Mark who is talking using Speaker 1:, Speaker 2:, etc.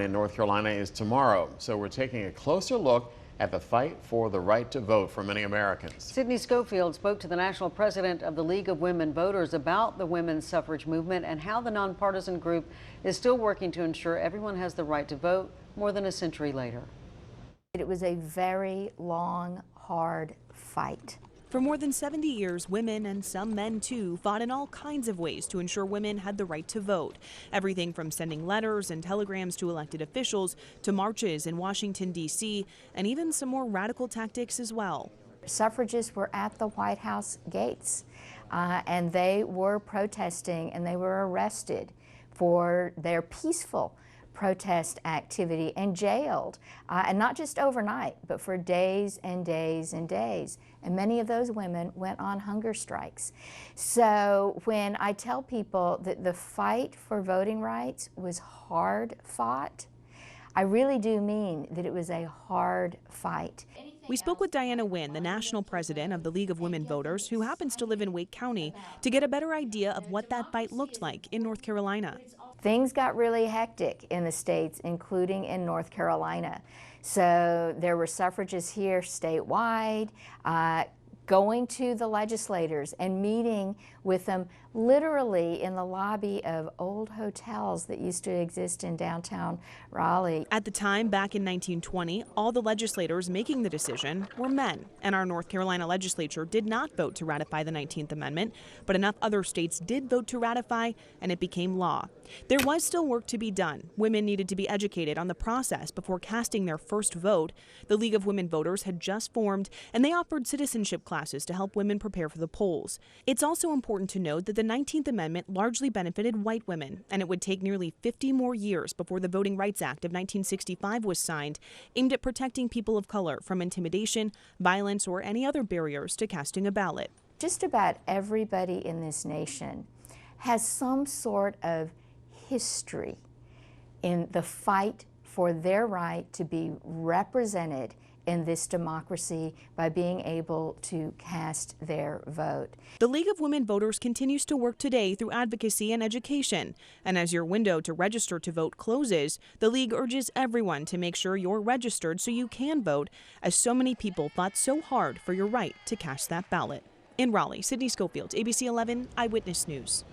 Speaker 1: in North Carolina is tomorrow. So we're taking a closer look at the fight for the right to vote for many Americans.
Speaker 2: Sydney Schofield spoke to the national president of the League of Women Voters about the women's suffrage movement and how the nonpartisan group is still working to ensure everyone has the right to vote more than a century later.
Speaker 3: It was a very long, hard fight.
Speaker 4: For more than 70 years, women, and some men too, fought in all kinds of ways to ensure women had the right to vote. Everything from sending letters and telegrams to elected officials to marches in Washington, D.C., and even some more radical tactics as well.
Speaker 3: Suffragists were at the White House gates, and they were protesting, and they were arrested for their peaceful protest activity and jailed, and not just overnight, but for days and days and days. And many of those women went on hunger strikes. So when I tell people that the fight for voting rights was hard fought, I really do mean that it was a hard fight.
Speaker 4: We spoke with Diana Wynn, the national president of the League of Women Voters, who happens to live in Wake County, to get a better idea of what that fight looked like in North Carolina.
Speaker 3: Things got really hectic in the states, including in North Carolina. So there were suffragists here statewide, going to the legislators and meeting with them literally in the lobby of old hotels that used to exist in downtown Raleigh.
Speaker 4: At the time, back in 1920, all the legislators making the decision were men, and our North Carolina legislature did not vote to ratify the 19th Amendment, but enough other states did vote to ratify, and it became law. There was still work to be done. Women needed to be educated on the process before casting their first vote. The League of Women Voters had just formed, and they offered citizenship classes to help women prepare for the polls. It's also important to note that the 19th Amendment largely benefited white women, and it would take nearly 50 more years before the Voting Rights Act of 1965 was signed, aimed at protecting people of color from intimidation, violence, or any other barriers to casting a ballot.
Speaker 3: Just about everybody in this nation has some sort of history in the fight for their right to be represented in this democracy by being able to cast their vote.
Speaker 4: The League of Women Voters continues to work today through advocacy and education. And as your window to register to vote closes, the League urges everyone to make sure you're registered so you can vote, as so many people fought so hard for your right to cast that ballot. In Raleigh, Sydney Schofield, ABC 11 Eyewitness News.